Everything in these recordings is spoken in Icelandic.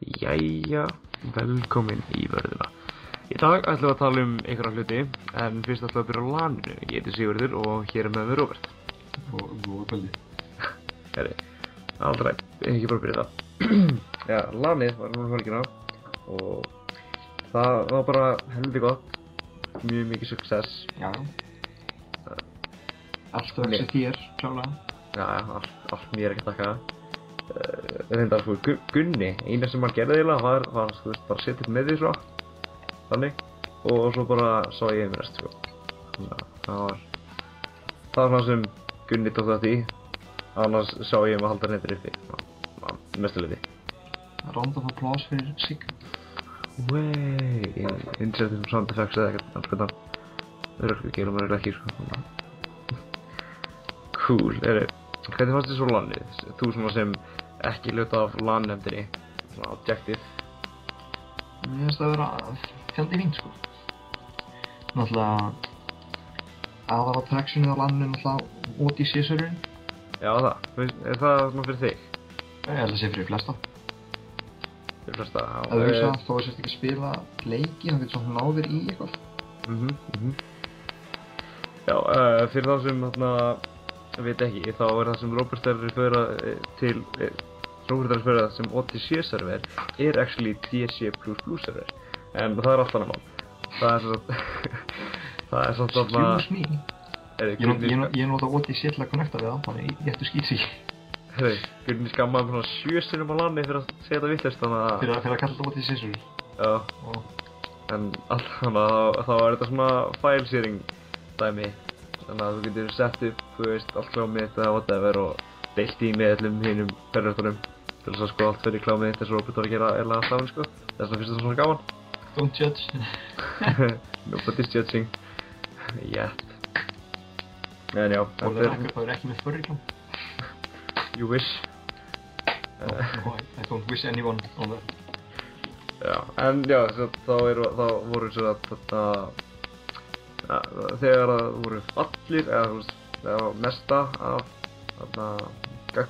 Jæja, velkomin í vörðuna. Í dag ætlum við að tala einhverja hluti, en fyrst ætlum við að byrja á LAN-inu. Ég heiti Sigurður og hér með mig Róbert. Og góða kvöldi. Herri, aldrei, ekki bara byrja það. Já, LAN-ið var núna helgina og það var bara helviti gott. Mjög mikið success. Já. Allt vexti þér, klálega. Já, allt mér ekki að þakka. Reyndar sko, Gunni, eina sem hann gerði eiginlega var þú veist, bara setja upp með því svo, þannig, og svo bara sá ég um rest sko. Þannig að það var það sem Gunni tók þetta í, annars sá ég að halda neyttir uppi, mestu leyti. Round of applause fyrir Sig. Wey, insettum sound effects eða ekkert, þannig að það gerum við ekki sko. Cool, hvernig fannst þér svo LAN-ið? Þú svona sem ekki hluta af LAN-nefndinni, svona objective. Mér finnst það að vera fjandi fínt sko. Náttúrulega aðal attractionið á LAN-inu náttúrulega ODC-serverinn. Já er það svona fyrir þig? Ég held að sé fyrir flesta. Fyrir flesta, já. Ef þú hugsa, þó að sérst ekki að spila leiki, þá getur svona náðir í eitthvað. Já, fyrir þá sem þarna veit ekki, þá er það sem Róbert er að referera til sem OTC server actually DC++ server, en það er allt annað mál. Það er svona Excuse me. Ég nota OTC til að connecta við það, þannig ég ættu skýt sig. Hei, Gunni skammaði mig svona 7 sinnum á LAN-i fyrir að segja þetta vitlaust, þannig að Fyrir að kalla þetta OTC server. Já. En þá er þetta svona file sharing dæmi. Þannig að þú getur sett upp, þú veist, allt klámið þitt eða whatever og deilt í með öllum hinum ferrjóttunum til þess að sko allt fyrir klámið þitt eins og Róbert var að gera erlega stafn sko. Þess vegna finnst þetta svona gaman. Don't judge. Nobody's judging. Yet. En já, Það er ekki með furry-klám. You wish. I don't wish anyone on that. Já, en já, þá voru svo að þetta þegar það voru allir, eða þú veist, mesta af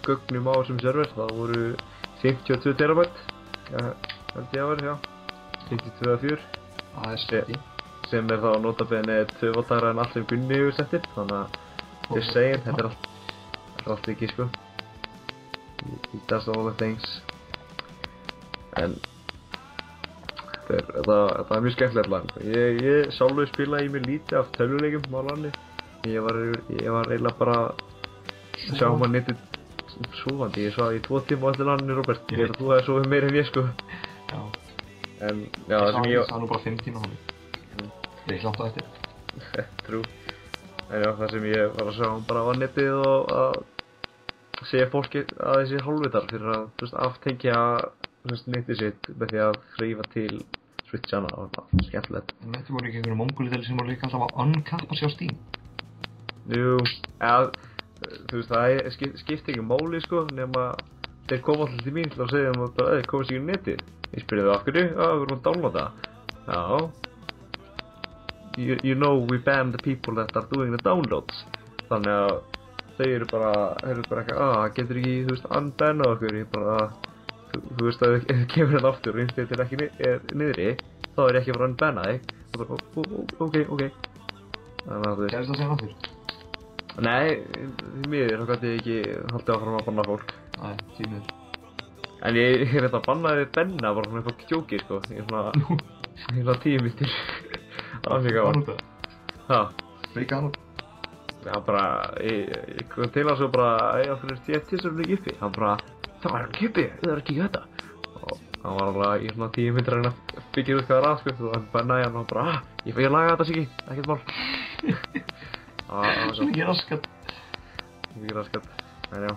gögnum á þessum server, það voru 52 terabæt, held ég að vera, já, 52 eða 4. Það er steady. Sem er þá notabene 2-valdara en allt sem Gunni hefur sett upp, þannig að þér segir, þetta er allt ekki, sko. He does all the things. En það er mjög skemmtilegt LAN. Ég sjálfur spilaði í mig lítið af tölvuleikjum á LAN-i. Ég var eiginlega bara að sjá maður netið sofandi. Ég svaf í 2 tíma á eftir LAN-inu, Róbert. Ég veit að þú hefði sofið meira en ég, sko. Já. En, já, það sem ég sá nú bara 5 tíma þannig. Það er langt á eftir. Trú. En já, það sem ég var að sjá bara á netið og að segja fólki að þessi hálfvitar fyrir að, þú veist, aftengja netið sitt með því að þreifa til switchana og það, skemmtilegt. En þetta voru ekki einhverjum mongolideli sem voru líka alltaf að uncappa sig á Steam? Jú, þú veist, það skipti ekki máli sko, nema þeir koma alltaf til mín til að segja þeim að komast ekki í netið. Ég spurði það af hverju, við erum að downloada. Já. You know we ban the people that are doing the downloads. Þannig að þeir eru bara eitthvað, getur ekki, þú veist, unbanna okkur, ég bara þú veist að ef þú kemur hérna aftur og innstættir ekki niðri, þá er ég ekki að fara að unbanna þig. Og bara, ok. Þannig að þú veist. Gerðist það segja aftur? Nei, því miður, þá gæti ég ekki haldið áfram að banna fólk. Nei, því miður. En ég er þetta að banna þig Benna bara svona eitthvað kjóki, sko. Ég er svona, heila 10 mínútur. Það var mjög gaman. Ha? Freaka hann út? Já, bara, ég kom til hans og bara, af hverju er TFT sem ekki uppi? Hann bara, það var ekki uppi, það er ekki þetta. Og hann var alveg í svona 10 mínútur að reyna að byggja út hvað það sko. Og hann bannaði hann og bara, ég fæ að laga þetta Siggi, ekkert mál. Það var svo mikið raskat. Mikið raskat, en já.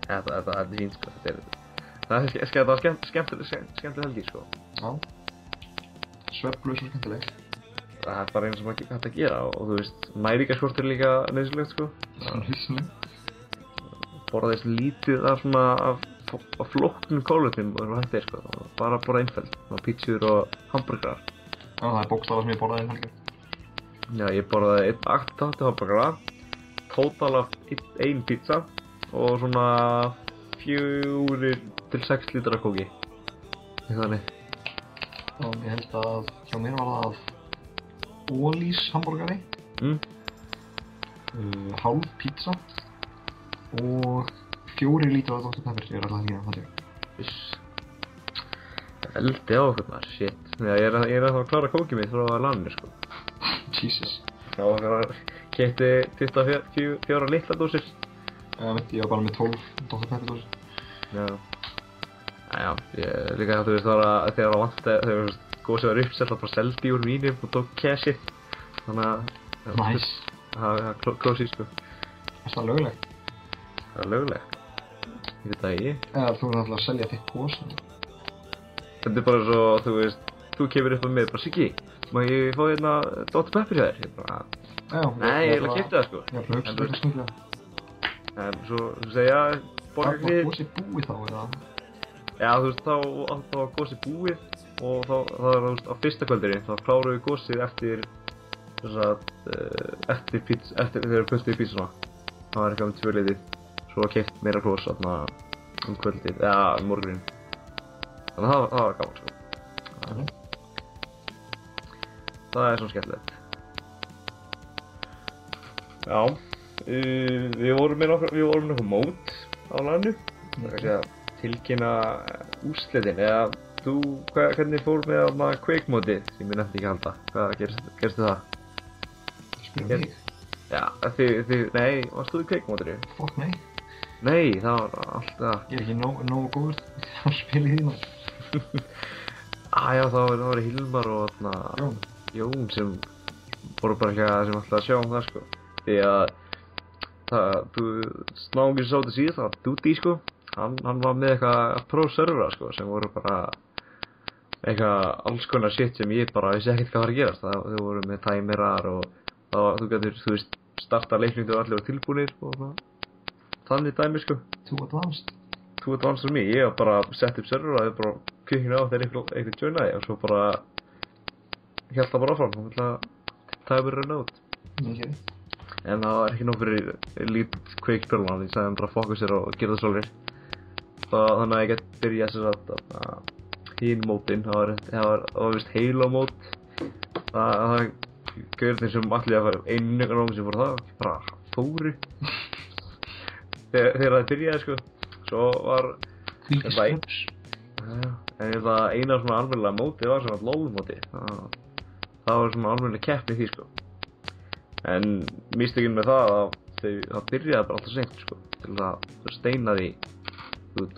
Þetta er fínt sko, þetta er skemmtileg helgi sko. Já. Svefnlaus og skemmtileg. Það er bara eins sem hægt að gera og þú veist, næringarskort er líka nauðsynlegt sko. Nauðsynlegt. Borða þess lítið af svona af flóknum kólvetnum og það hægt sko. Bara borða einföld, pítsur og hamburgerar. Já, það er bókstaflega sem ég borðaði helgar. Já, ég borðaði 8 hamburgera, tótal af 1 pizza og svona 4 til 6 lítra kóki. Eitthvað þannig. Og ég held að hjá mér var það Ólís hamborgari, hálf pizza og 4 lítrar af Dr. Pepper, ég alltaf ekki að það. Eldi á okkur maður, shit. Ég er að klára kókið mitt frá landinu sko. Jesus. Já, keypti 24 litla dósir. Ég var bara með 12 Dr. Pepper dósir. Já. Já, ég líka þú veist þegar það vantaði, þegar gósið var uppselt þá bara seldi úr vínum og tók cashið. Þannig að Nice. Það closið sko. Er það löglegt? Það er löglegt. Ég veit það ekki. Eða þú náttúrulega að selja þitt gos. Þetta er bara svo, þú veist, þú kemur upp á mig bara Siggi, má ég fá hérna Dr. Pepper hjá þér? Ég bara, nei, ég vil að keypta það sko. Ég ætla að hugsa þetta snögglega. En svo, þú segja, borga Það var gosið búið þá, eða? Já, þú veist, þá var gosið búið og þá var þú veist, á fyrsta kvöldinni, þá kláruðu við gosið eftir, þess að, eftir þegar pöltið í pítsuna. Það var eitthvað 2 leitið, svo var keypt meira gos þarna kvöldið, morguninn. Þannig að það var gaman sko. Það er svo skemmtilegt. Já, við vorum með nokkuð mót á landinu. Það er kannski að tilkynna úrslitin, eða hvernig fór með kveikmótið sem ég nefndi ekki að halda? Hvað gerstu það? Spyrum mig? Já, nei, varst þú í kveikmótinu? Fuck nei. Nei, það var alltaf... Ég er ekki nógu góður að spila í því maður. Já, það var Hilmar og Jón sem voru bara ekki sem alltaf að sjá það sko. Því að Snángir sá til síðast, það var Dúti sko. Hann var með eitthvað pro-servera sko, sem voru bara eitthvað alls konar shit sem ég bara vissi ekkert hvað var að gerast. Þau voru með timerar og þú getur, þú veist, starta leiknum og allir var tilbúnir og þannig dæmi sko. Too advanced for me. Ég var bara sett upp server og það er bara kvikkinu á þegar eitthvað joinaði og svo bara hélt það bara áfram og timer rann út. Mikið. En það var ekki nóg fyrir lít kveikspiluna, því sagði hann bara fókusera og gera það svolítið. Þannig að ég gett byrja þess að hín mótin, það var vist Halo mót. Það gaurðin sem allir að fara einu nóg sem fór það, bara fóru. Þegar það byrjaði sko. Svo var Kvíkisklubs. En það eina svona almennilega mótið var svona LOL mótið. Það var svona almennilega keppni í því sko. En mistökin með það að það byrjaði bara alltaf seint sko. Til að steina því út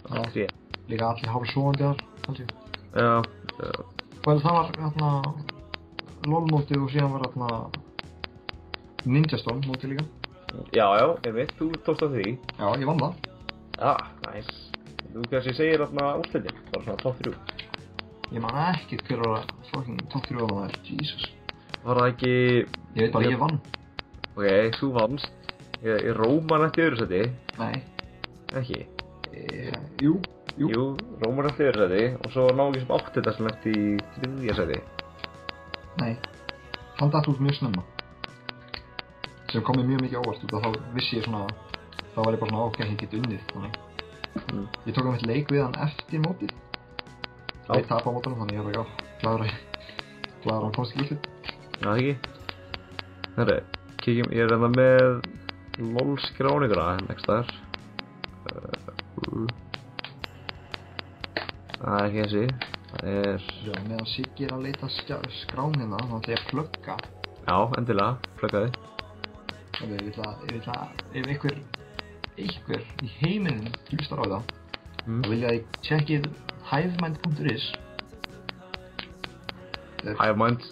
allt því. Líka allir hálf svoandi þar, held ég. Já. Og það var LOL mótið og síðan var Ninja Storm mótið líka. Já, ég veit, þú tókst á því. Já, ég vann það. Nice. Þú kannski segir úrslitin, bara svona top 3. Ég man ekki hver var fucking top 3 á það, Jesus. Var það ekki... Ég veit bara ég vann. Ok, þú vannst. Ég Róman eftir í öðru sæti. Nei. Ekki? Jú. Róman eftir í öðru sæti og svo var Nági sem átti þetta sem eftir í 3. sæti. Nei. Hann datt út mjög snemma. Sem kom mér mjög mikið óvart út og þá vissi ég svona, þá var ég bara svona ok, ég get unnið þannig. Ég tók einmitt leik við hann eftir mótið. Ég tap á mótunum þannig ég var glaður að hann komst ekki í hlut. Já, ekki. Herri, kíkjum, ég er með LOL skráninguna ekki staðar. Það er ekki þessi. Það er... Já, meðan Siggi er að leita skránina, þá ætla ég að plugga. Já, endilega, pluggaði. Ég vil að ef einhver í heiminum hlustar á það, þá vil ég að ég tjekkið hivemind.is. Hivemind...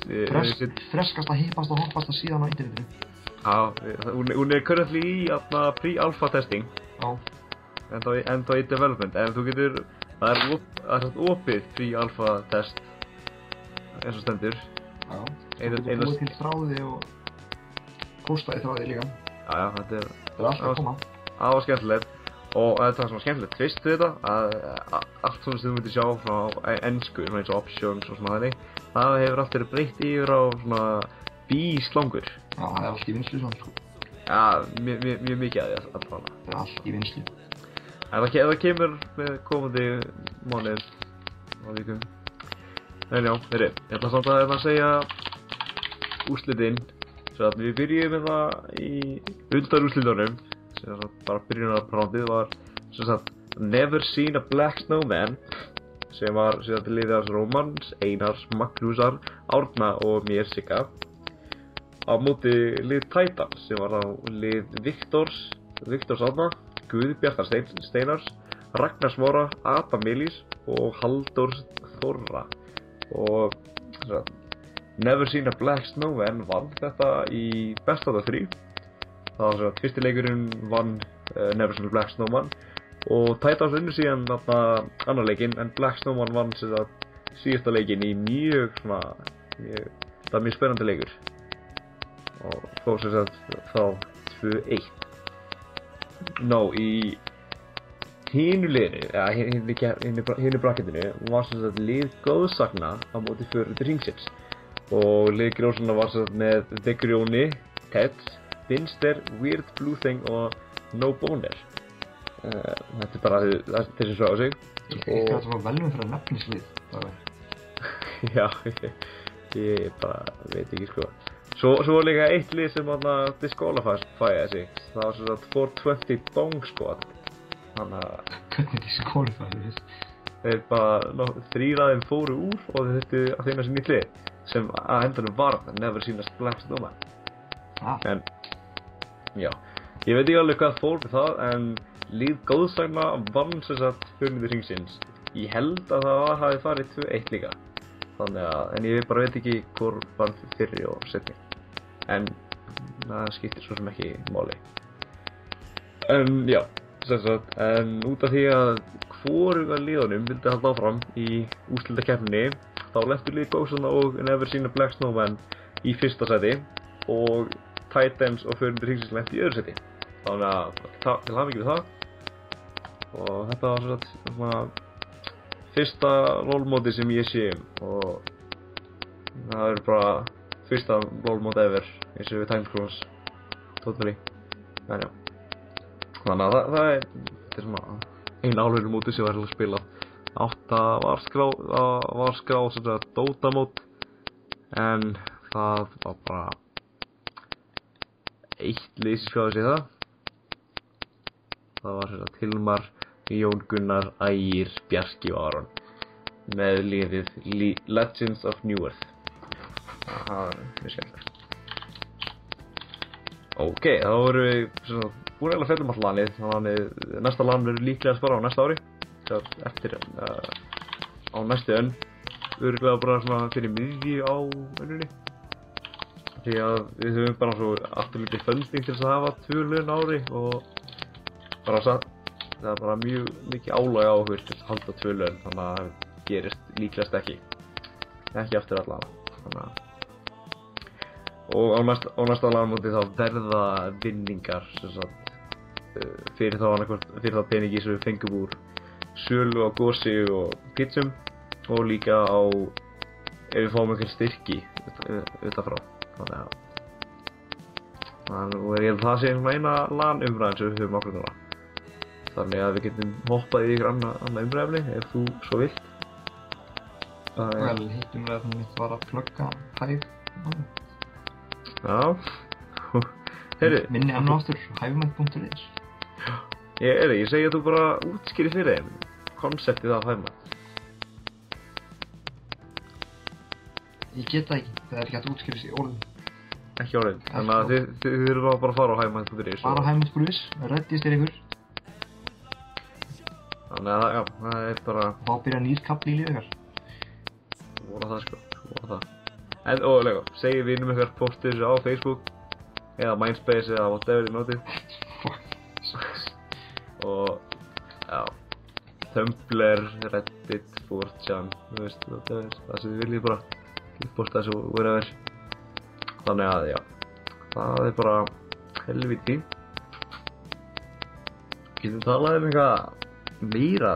Freskasta, hippasta, hoppasta síðan á internetinu. Já, hún er currently í pre-alpha testing. Já. Enda í development, en þú getur... Það er opið pre-alpha test, eins og stendur. Já, þú getur búið til þráði og postaði þráði líka. Já, þetta er alltaf að koma. Það var skemmtilegt og þetta var svona skemmtilegt twist við þetta að allt svona sem þú myndir sjá frá ensku, svona eins og options og svona þannig, það hefur allt verið breytt yfir á svona bí-slangur. Já, það er allt í vinslu svona sko. Já, mjög mikið að því alltaf. Það er allt í vinslu. Ef það kemur með komandi mánuð á vikum. En já, ég ætla samt að segja úrslitin. Svo að við byrjum með það í undanúrslitunum, sem bara byrjunarrándið var sem sagt Never Seen a Black Snowman, sem var liðið hans Rómans, Einars, Magnúsar, Árna og mér Sigga. Á móti lið Titans, sem var þá lið Viktors Árna, Guðbjartar Steinars, Ragnar Smára, Adam Elís og Halldórs Þórra. Og Never Seen a Black Snowman vann þetta í best of the 3. Það var fyrsti leikurinn vann Never Seen a Black Snowman og Titans unnu síðan annar leikinn, en Black Snowman vann síðasta leikinn í það var mjög spennandi leikur og fór þá 2-1. Í hinu liðinu, hinu bracketinu var lið góðsagna á móti Förundi Hringsins og lið grósanna var með The Grjóni, Ted, Binster, Weird Blue Thing og No Boner. Þetta bara þessi svo á sig. Ég ætla að fá velum fyrir að nafnislið. Já, ég bara veit ekki sko. Svo var líka eitt lið sem disqualifæði sig. Það var 420 Dong Squad. Hvernig disqualifæði þess? Þeir bara, 3 af þeim fóru úr og þeir þurftu að finna sér nýtt lið. Sem að endanum var Never Seen a Black Snowman. En, já. Ég veit ekki alveg hvað fór með það, en lið góðsagna vann Förundi Hringsins. Ég held að það hafi farið 2-1 líka. En ég bara veit ekki hvor vann fyrri og seinni. En það skiptir svo sem ekki máli. En já, en út af því að hvoruga liðunum vildi halda áfram í úrslitakeppninni, þá lentu lið góðsagna og Never Seen a Black Snowman í fyrsta sæti og Titans og Förundi Hringsins lentu í öðru sæti. Þannig að til hamingju við það. Og þetta var svona fyrsta rollmóti sem ég sé og það bara fyrsta rollmóti ever eins og við Times Cross totally. En já. Þannig að það er svona einu alvöru móti sem var spilað. 8 var skráð Dota mót, en það var bara eitt lið sem skráði sig það. Það var Hilmar, Jón Gunnar, Ægir, Bjarki og Aron með liðið Legends of New Earth. Það var mjög skemmtilegt. Ok, þá vorum við búin að fjalla allt lanið, þannig að næsta LAN verður líklegast bara á næsta ári. Eftir á næstu önn, örugglega bara fyrir miðju á önnunni. Því að við höfum bara svo afturlítið funding til þess að hafa 2 lögn ári og bara það er bara mjög mikið álag á okkur til að halda 2 lögn, þannig að það gerist líklegast ekki aftur allavega. Og á næsta LAN-móti þá verða vinningar fyrir þá peningi sem við fengum úr sölu á gosi og pizzum og líka á ef við fáum einhver styrki utanfrá. Þannig að það sé eina LAN-umræðin sem við höfum okkur núna. Þannig að við getum hoppað í ykkur annað umræðefni ef þú svo vilt. Vel, hittum við að það mitt var að plugga Hive. Já. Heyrðu. Minni aftur, hivemind.is. Ég segi að þú bara útskýri fyrir þeim konseptið af Hivemind. Ég get það ekki, það er ekki hægt að útskýra sig í orðum. Ekki orðin, þannig að þið þurfum bara að fara á hivemind.is. Bara hivemind.is, reddist ykkur. Þannig að já, það er bara... Þá byrja nýr kapli í lífið ykkar. Vona það sko, vona það. En ólega, segið vinum ykkar postið þessu á Facebook eða Mindspace eða whatever þið notið. Og já, Tumblr, Reddit, 4chan, þú veist, það sem þið viljið bara posta þessu wherever. Þannig að já, það er bara helviti. Getum talað eitthvað meira.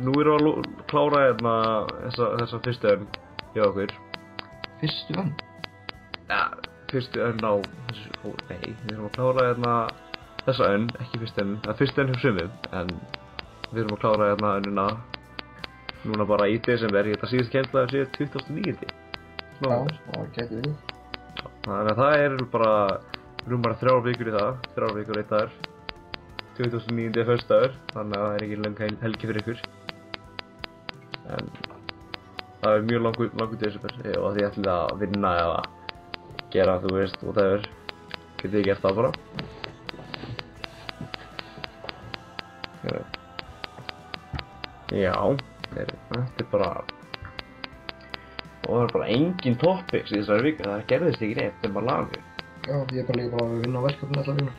Nú erum við að klára þessa fyrstu önn hjá okkur. Fyrstu önn? Ja, fyrstu önn á þessu, nei, við erum að klára þessa önn, ekki fyrstu önn. Það er fyrstu önn hjá sumum, en við erum að klára önnuna núna bara í desember, ég held að síðast keppnidagur sé 29. nóvember. Já, það gæti verið. Þannig að það er bara rúmar 3 vikur í það, 3 vikur 1 dagur. 2009. föstudagur, þannig að það er ekki löng helgi fyrir ykkur. En það er mjög langur desember og því ætlið að vinna eða gera, þú veist, whatever. Getið þið gert það bara. Já, þetta er bara... Og það er bara engin topics í þessari viku, það gerðist ekki neitt nema lagu. Já, ég er bara líka að vinna á verkefni allar vinna.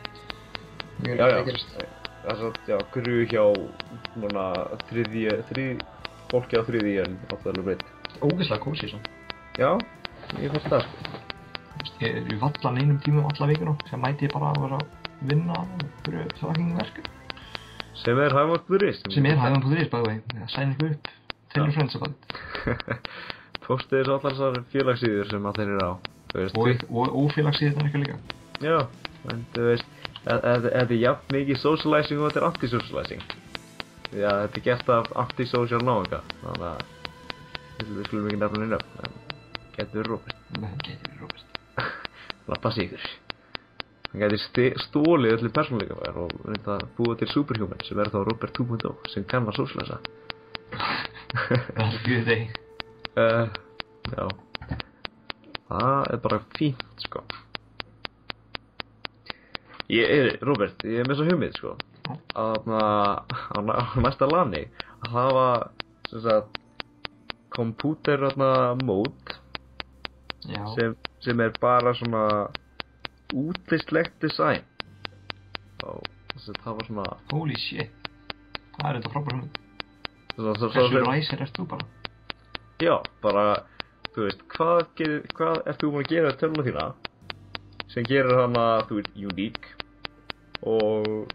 Mjög Já, lítið að gerast. Það er svona, já, gru hjá núna fólki á þriðji en áttalega breytt. Ógeðslega kósí svo. Já, ég fannst það sko. Ég er í vallan einum tímum alla vikuna, sem mæti ég bara að vera að vinna fyrir fucking verkefni. Sem er Hævan.is. Sem er Hævan.is, by the way. Sæn ykkur upp. Tell your friends about it. Postið þessu allar þessar félagssíður sem allir eru á. Og ófélagssíðurnar eitthvað líka. Já, en þú veist, þetta er jafn mikið socializing og þetta er anti-socializing. Því að þetta er gert af anti-social náunga, þannig að við skulum ekki nefna neina, en getur verið Róbert. Getur verið Róbert. Það passi ykkur. Hann gæti stólið öllu persónuleikafæðar og reynda að búa til Superhuman sem er þá Robert 2.0 sem kann að socialisa. That's a good day. Já. Það er bara fínt, sko. Robert, ég er með svo hugmynd, sko. Að á næsta lani að hafa, sem sagt, computer mód sem er bara svona útlistlegt design. Og þess að það var svona... Holy shit. Það er þetta frábær hugmynd. Hversu ræsir ert þú bara? Já, bara, þú veist, hvað ert þú búin að gera tölvuna þína sem gerir hana, þú veist, unique og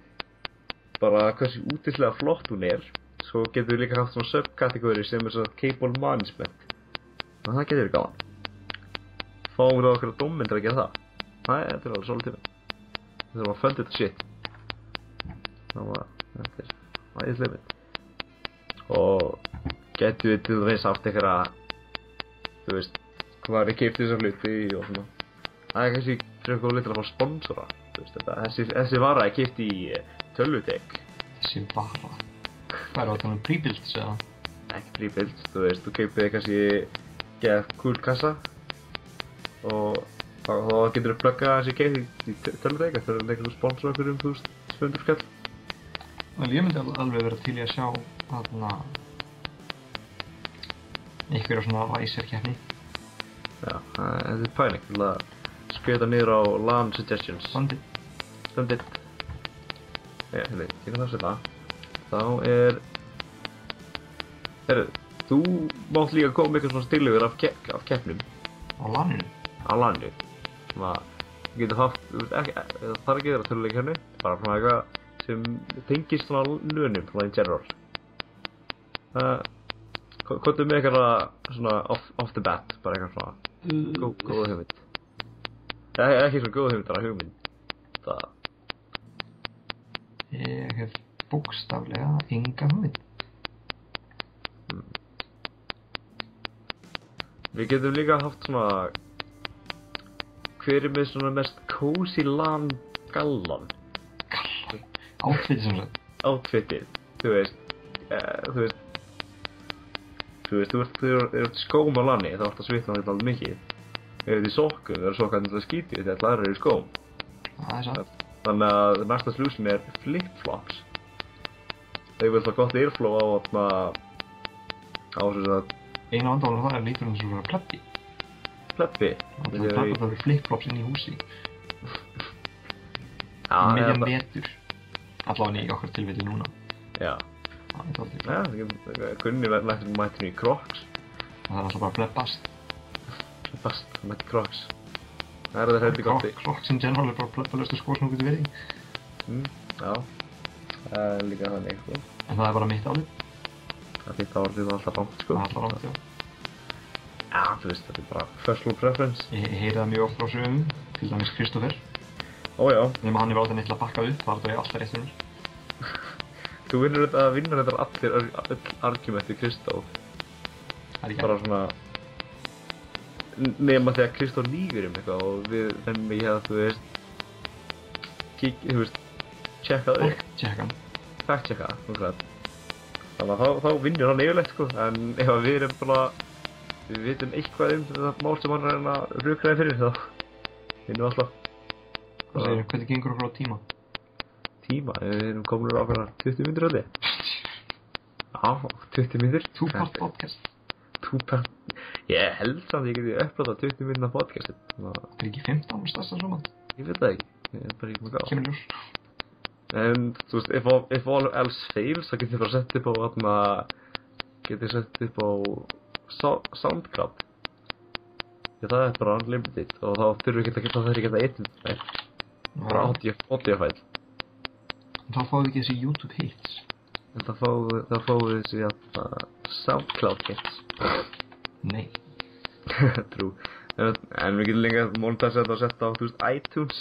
bara hversu útlislega flott hún er. Svo getur við líka haft svona subkategóri sem er svona cable management. Þannig að það getur verið gaman. Fáum við á okkur dómyndir að gera það. Þetta er alveg svolítið tíma. Við þurfum að funda þetta shit. Þetta er æðislega mynd. Og getum við til dæmis haft eitthvað, þú veist, hvað við keyptum þessar hluti og svona. Það er kannski fyrir eitthvað litur að fá sponsora. Þú veist, þessi vara er keypt í tölvutek. Þessi vara? Hvað er það pre-builds eða? Ekki pre-builds, þú veist, þú keypið kannski geða cool kassa og þá getur þú plugga þessi keypt í tölvutek eftir að leika þú sponsora okkur 200 skall. Ég myndi alveg vera til í að sjá einhverja svona ræsirkeppni. Já, þetta er pæling til að skrifa niður á LAN suggestions. Fundit. Já, ég kan það setja. Þá þú mátt líka koma eitthvað svona stílugur af keppnum. Á LAN-inu? Á LAN-inu. Svona, þú getur haft, það þarf ekki að vera töluleikkeppni, bara svona eitthvað sem tengist svona lönum, svona in general. Hvað með eitthvað svona off the bat, bara eitthvað svona góða hugmynd. Ekki svona góða hugmynd, bara hugmynd. Ég hef bókstaflega enga hugmynd. Við getum líka haft svona hver er með svona mest cozy LAN gallan. Outfitið sem sagt. Outfitið, þú veist, þú ert skóm á LAN-i, þá ert að svitna þetta alveg mikið. Ef þið í sokkum, það eru sokkar til að skítið þegar allir aðrir eru í skóm. Það er satt. Þannig að næsta solution er flip-flops. Þeir vil það gott airflow á þess að... Einu vandamál það er lítur eins og svona plebbi. Plebbi? Það eru flip-flops inn í húsi. Miðjan vetur. Allavega í okkar tilfelli núna. Já. Það kunni verið mættur í Crocs. Það er alltaf bara plebbast. Plebbast, mætti Crocs. Það er það heldur gott í. Crocs in general er bara plebbalöstu skór sem þú getur verið í. Já. Það er líka þannig, sko. En það er bara mitt álið. Það er þitt álið, það er alltaf rangt, sko. Það er alltaf rangt, já. Já, þú veist, þetta er bara personal preference. Ég heyri það mjög oft frá sögum, til dæmis Kristoffer. Ó já. Nefnum hann er aldrei neitt til að bakka upp, það er bara alltaf rétt fyrir mér. Þú vinnur þetta allir argumenti Kristóf. Það er ekki bara svona nema þegar Kristó lýgur eitthvað og við rennum ekki að þú veist checka þau fact checka þannig að þá vinnur hann yfirleitt sko en ef við erum bara við vitum eitthvað það mál sem hann er að rökraði fyrir þá vinnum við alltaf. Hvað segirðu, hvernig gengur okkur á tíma? Tíma? Við erum komin á okkur 20 mínútur öllu. Já, 20 mínútur. 2-part podcast. 2-part. Ég held samt ég geti upplótað 20 mínútur podcastin. Er ekki 15 stærsta saman? Ég veit það ekki. Ég er bara ekki með gáð. Kemur ljós. En þú veist, if all else fails, þá getið bara sett upp á getið sett upp á SoundCloud. Það er bara unlimited og þá þurfum við ekki að geta edit bara audio-file. Þá fáum við ekki þessi YouTube hits. En þá fáum við þessi SoundCloud hits. Nei. Trú. En við getum líka montasera þetta og setja á, þú veist, iTunes.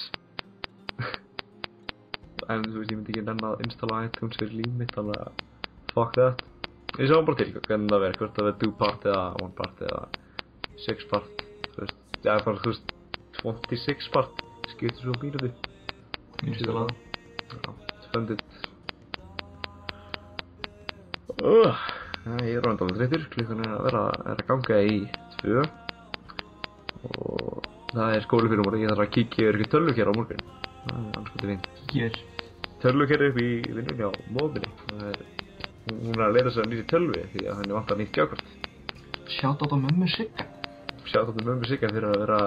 En þú veist, ég myndi ekki nenna að installa iTunes fyrir líf mitt, þannig að fuck that. Ég sjáum bara til hvernig það verður, hvort það verður 2-part eða 1-part eða 6-part. Þú veist, já, bara, þú veist, 26 part, skiptir svo mínúti. Installa. Já, funded. Ég er orðinn dálítið þreyttur, klukkan er að ganga í 2. Og það er skóli fyrir morgun, ég þarf að kíkja yfir eitthvað tölvukerfi á morgun. Það er anskotið fínt. Kíkja yfir? Tölvukerfi upp í vinnunni á móðinni. Hún er að leita sér að nýja tölvu því að henni vantar nýtt gjákort. Shoutout á mömmu Sigga. Shoutout á mömmu Sigga fyrir að vera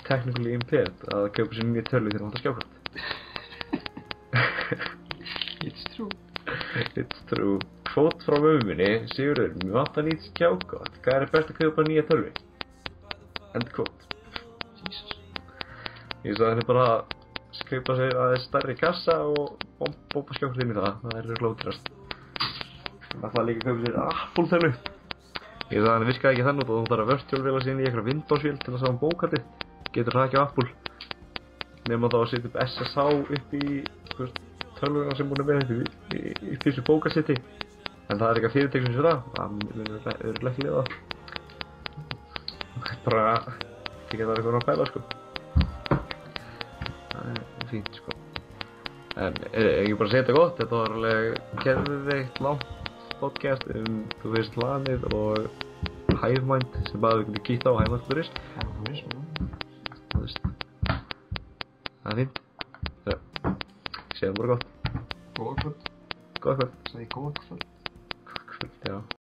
technically impaired að kaupa sér nýja tölvu þegar hann vantar skjákort. It's true. It's true. Kvót frá mömmunni, Sigurður, mér vantar nýtt skjákort. Hvað er best að kaupa nýja tölvu? End quote. Jesus. Ég sagði henni bara að kaupa sér aðeins stærri kassa og bomba skjákort inn í það. Það er glóðrast. Það var líka að kaupa sér Apple-tölvu. Ég sagði henni virkaði ekki þannig og þú þarf að virtual-véla sig inn í eitthvað Windows-vél til að sá bókaldið. Getur það ekki á Apple. Nefnum þá að setja upp SSH upp í tölvuna sem hún er með upp í þessu bókasetti. En það er eitthvað fyrirtæki sem sér það. Það munir örugglega ekki lifa það. Bara ekki það eitthvað að pæla sko. Það er fínt sko. En ég bara segja þetta gott, þetta var alveg geðveikt langt podcast þú veist planið og Hivemind sem bara við getum kíkt á hivemind.is. Þú veist, það er fínt. Segjum bara gott. Góða kvöld. Góða kvöld. Segði góða kvöld.